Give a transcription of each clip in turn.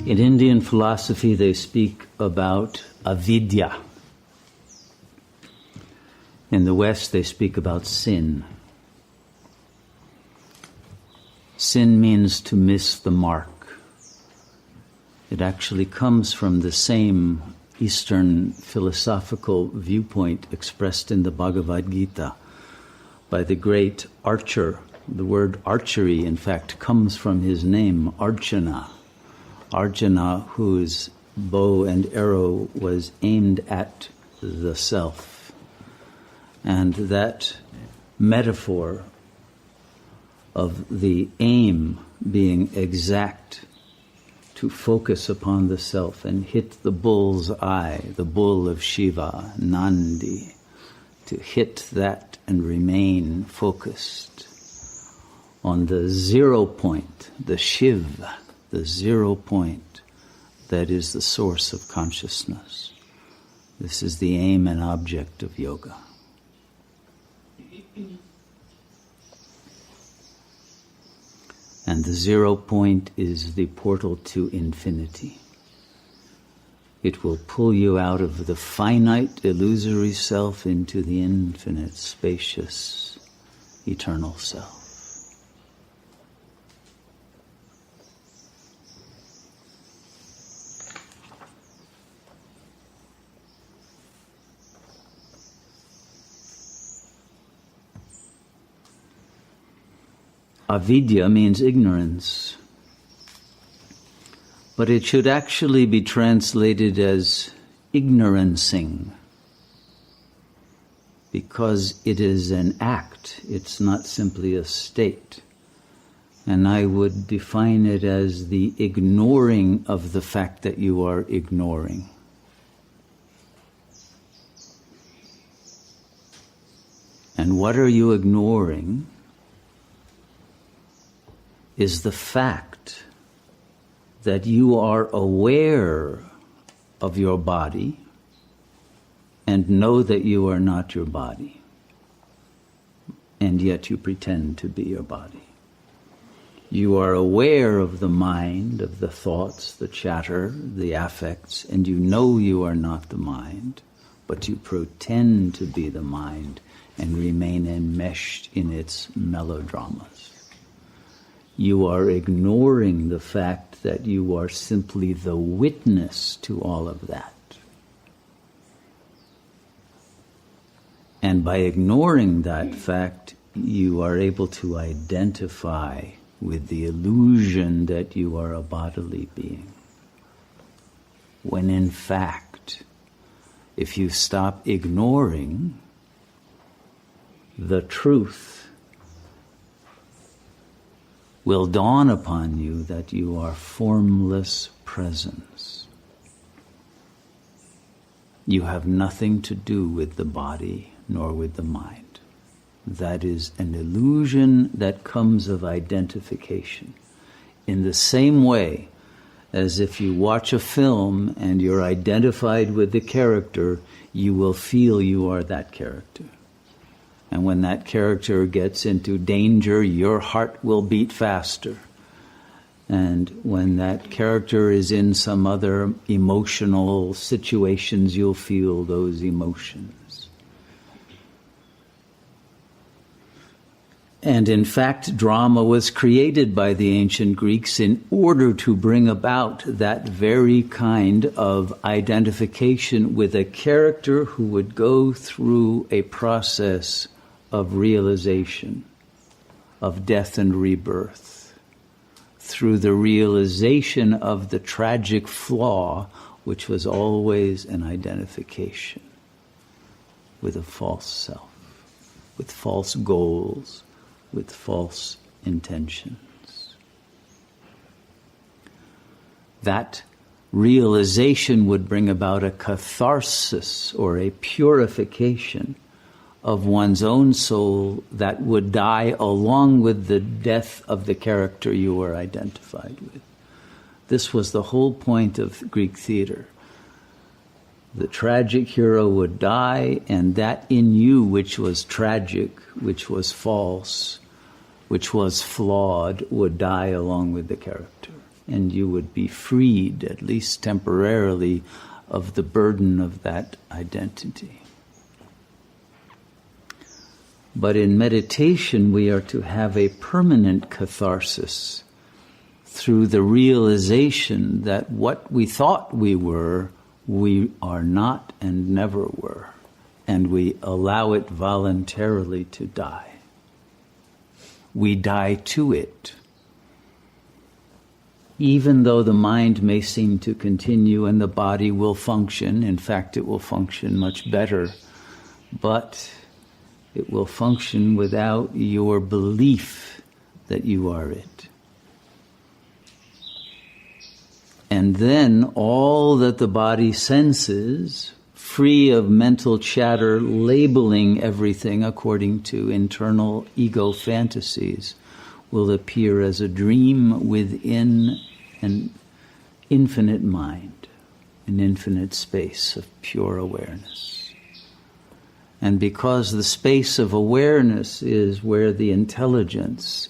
In Indian philosophy, they speak about avidya. In the West, they speak about sin. Sin means to miss the mark. It actually comes from the same Eastern philosophical viewpoint expressed in the Bhagavad Gita by the great archer. The word archery, in fact, comes from his name, Arjuna. Arjuna, whose bow and arrow was aimed at the self. And that metaphor of the aim being exact, to focus upon the self and hit the bull's eye, the bull of Shiva, Nandi, to hit that and remain focused on the 0 point, the Shiv, the 0 point that is the source of consciousness. This is the aim and object of yoga. And the 0 point is the portal to infinity. It will pull you out of the finite, illusory self into the infinite, spacious, eternal self. Avidya means ignorance, but it should actually be translated as ignorancing, because it is an act, it's not simply a state. And I would define it as the ignoring of the fact that you are ignoring. And what are you ignoring? Is the fact that you are aware of your body and know that you are not your body, and yet you pretend to be your body. You are aware of the mind, of the thoughts, the chatter, the affects, and you know you are not the mind, but you pretend to be the mind and remain enmeshed in its melodramas. You are ignoring the fact that you are simply the witness to all of that. And by ignoring that fact, you are able to identify with the illusion that you are a bodily being. When in fact, if you stop ignoring the truth, will dawn upon you that you are formless presence. You have nothing to do with the body nor with the mind. That is an illusion that comes of identification. In the same way as if you watch a film and you're identified with the character, you will feel you are that character. And when that character gets into danger, your heart will beat faster. And when that character is in some other emotional situations, you'll feel those emotions. And in fact, drama was created by the ancient Greeks in order to bring about that very kind of identification with a character who would go through a process of realization, of death and rebirth, through the realization of the tragic flaw, which was always an identification with a false self, with false goals, with false intentions. That realization would bring about a catharsis or a purification of one's own soul that would die along with the death of the character you were identified with. This was the whole point of Greek theater. The tragic hero would die, and that in you which was tragic, which was false, which was flawed, would die along with the character. and you would be freed, at least temporarily, of the burden of that identity. But in meditation, we are to have a permanent catharsis through the realization that what we thought we are not and never were, and we allow it voluntarily to die. We die to it. Even though the mind may seem to continue and the body will function, in fact it will function much better, but it will function without your belief that you are it. And then all that the body senses, free of mental chatter labeling everything according to internal ego fantasies, will appear as a dream within an infinite mind, an infinite space of pure awareness. And because the space of awareness is where the intelligence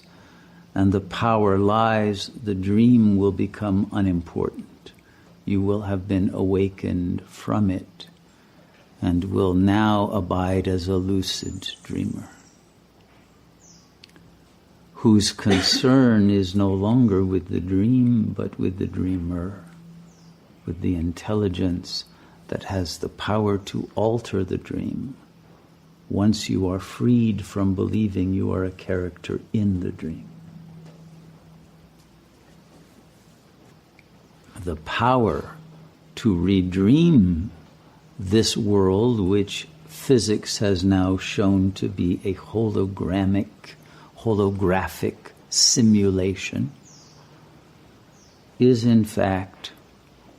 and the power lies, the dream will become unimportant. You will have been awakened from it and will now abide as a lucid dreamer, whose concern is no longer with the dream, but with the dreamer, with the intelligence that has the power to alter the dream. Once you are freed from believing you are a character in the dream. The power to redream this world, which physics has now shown to be a holographic simulation, is in fact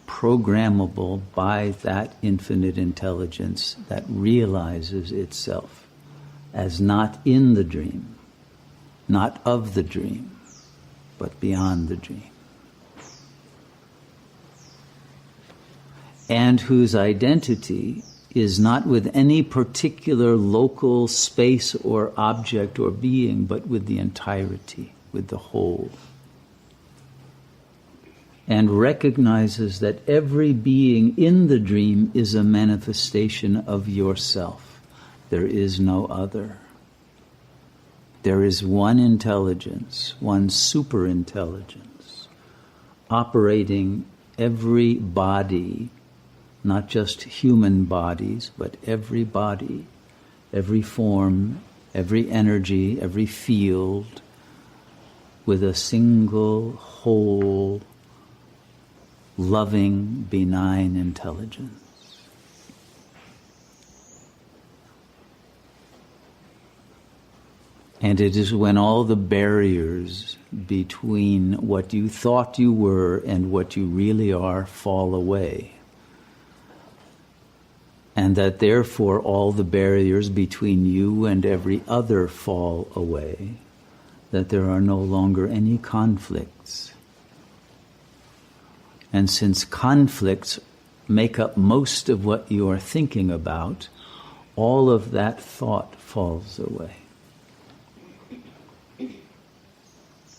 programmable by that infinite intelligence that realizes itself as not in the dream, not of the dream, but beyond the dream. And whose identity is not with any particular local space or object or being, but with the entirety, with the whole. And recognizes that every being in the dream is a manifestation of yourself. There is no other. There is one intelligence, one superintelligence, operating every body, not just human bodies, but every body, every form, every energy, every field, with a single, whole, loving, benign intelligence. And it is when all the barriers between what you thought you were and what you really are fall away, and that therefore all the barriers between you and every other fall away, that there are no longer any conflicts. And since conflicts make up most of what you are thinking about, all of that thought falls away.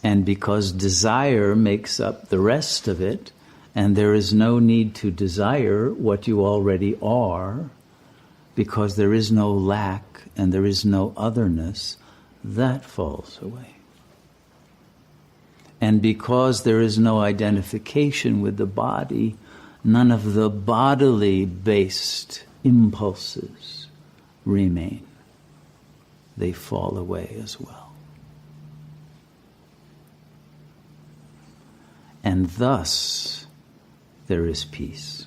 And because desire makes up the rest of it, and there is no need to desire what you already are, because there is no lack and there is no otherness, that falls away. And because there is no identification with the body, none of the bodily based impulses remain. They fall away as well. And thus there is peace.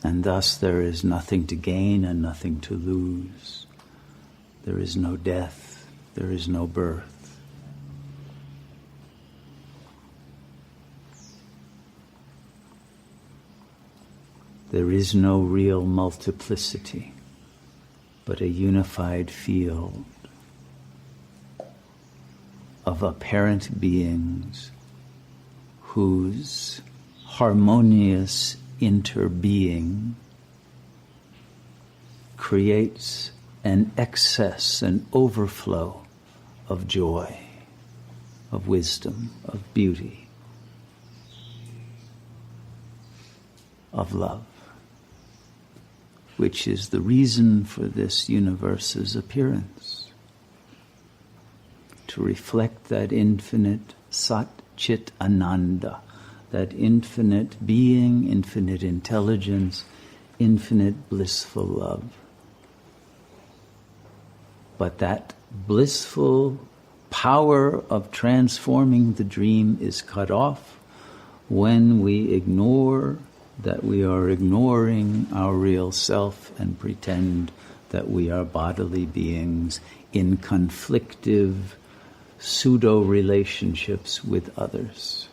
And thus there is nothing to gain and nothing to lose. There is no death. There is no birth. There is no real multiplicity, but a unified field of apparent beings whose harmonious interbeing creates an excess, an overflow of joy, of wisdom, of beauty, of love, which is the reason for this universe's appearance, to reflect that infinite Sat Chit Ananda, that infinite being, infinite intelligence, infinite blissful love. But that blissful power of transforming the dream is cut off when we ignore that we are ignoring our real self and pretend that we are bodily beings in conflictive pseudo-relationships with others.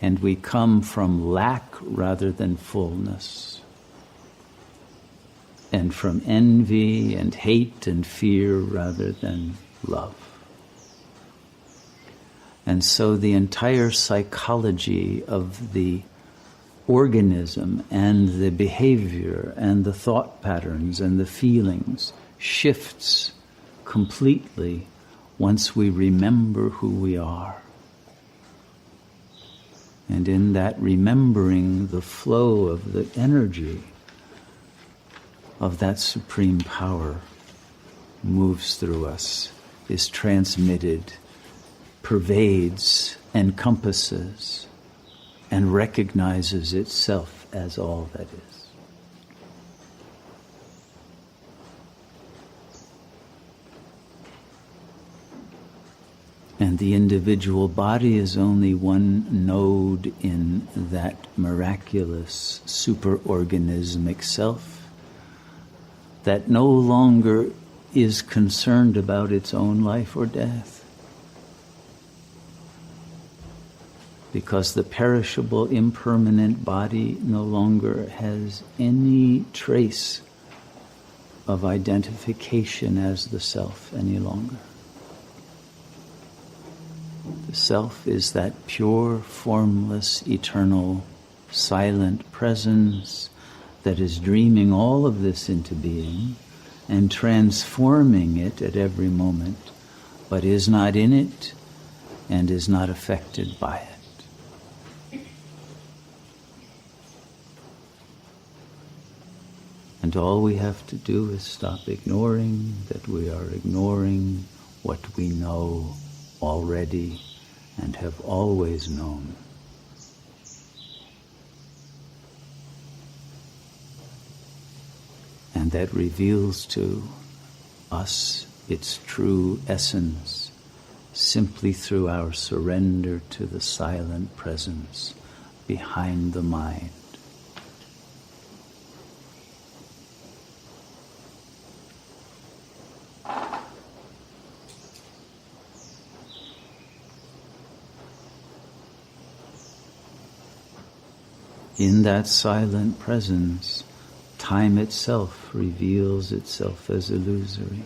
And we come from lack rather than fullness, and from envy and hate and fear rather than love. And so the entire psychology of the organism and the behavior and the thought patterns and the feelings shifts completely once we remember who we are. And in that remembering, the flow of the energy of that supreme power moves through us, is transmitted, pervades, encompasses, and recognizes itself as all that is. And the individual body is only one node in that miraculous superorganismic self that no longer is concerned about its own life or death. Because the perishable, impermanent body no longer has any trace of identification as the self any longer. The self is that pure, formless, eternal, silent presence that is dreaming all of this into being and transforming it at every moment, but is not in it and is not affected by it. And all we have to do is stop ignoring that we are ignoring what we know already and have always known. And that reveals to us its true essence simply through our surrender to the silent presence behind the mind. In that silent presence, time itself reveals itself as illusory.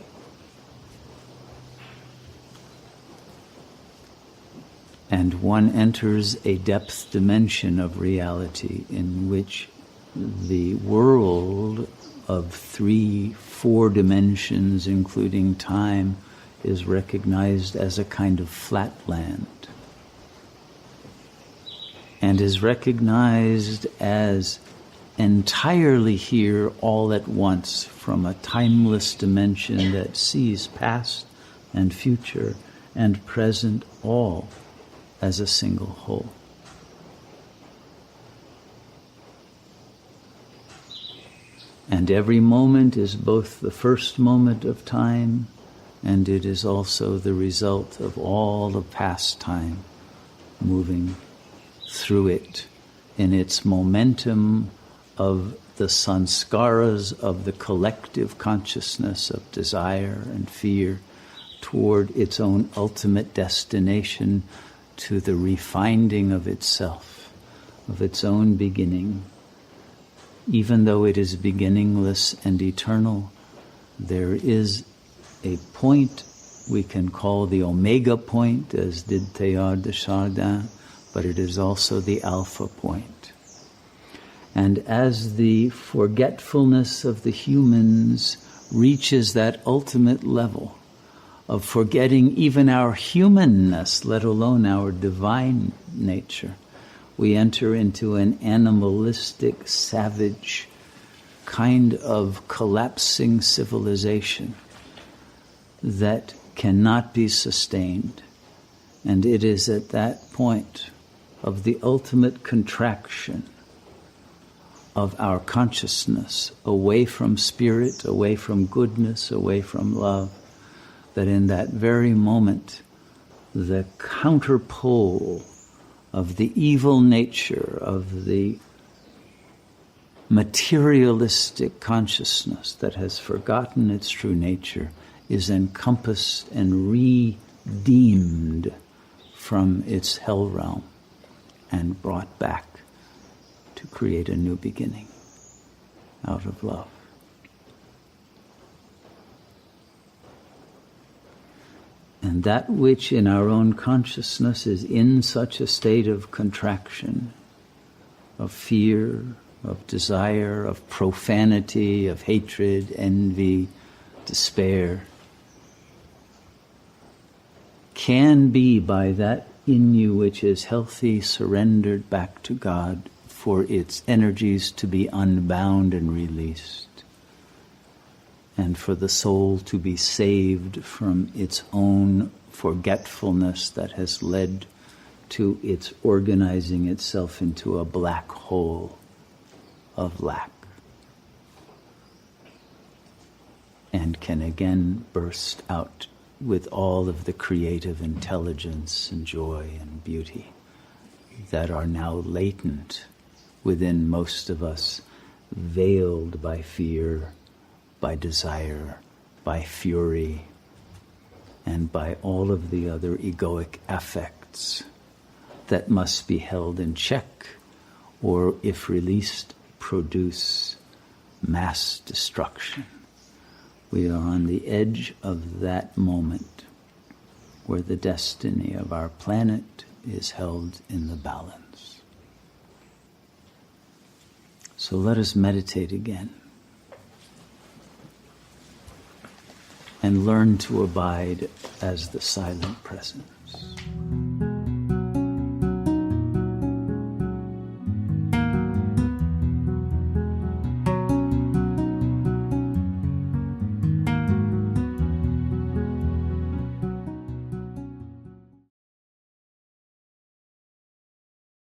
And one enters a depth dimension of reality in which the world of 3, 4 dimensions, including time, is recognized as a kind of flatland. And is recognized as entirely here all at once from a timeless dimension that sees past and future and present all as a single whole. And every moment is both the first moment of time and it is also the result of all of past time moving through it in its momentum of the sanskaras of the collective consciousness of desire and fear toward its own ultimate destination, to the refinding of itself, of its own beginning. Even though it is beginningless and eternal, there is a point we can call the omega point, as did Teilhard de Chardin, but it is also the alpha point. And as the forgetfulness of the humans reaches that ultimate level of forgetting even our humanness, let alone our divine nature, we enter into an animalistic, savage kind of collapsing civilization that cannot be sustained. And it is at that point of the ultimate contraction of our consciousness away from spirit, away from goodness, away from love, that in that very moment the counterpole of the evil nature of the materialistic consciousness that has forgotten its true nature is encompassed and redeemed from its hell realm and brought back to create a new beginning out of love. And that which in our own consciousness is in such a state of contraction, of fear, of desire, of profanity, of hatred, envy, despair, can be by that in you which is healthy, surrendered back to God for its energies to be unbound and released, and for the soul to be saved from its own forgetfulness that has led to its organizing itself into a black hole of lack, and can again burst out with all of the creative intelligence and joy and beauty that are now latent within most of us, veiled by fear, by desire, by fury, and by all of the other egoic affects that must be held in check, or if released, produce mass destruction. We are on the edge of that moment where the destiny of our planet is held in the balance. So let us meditate again and learn to abide as the silent present.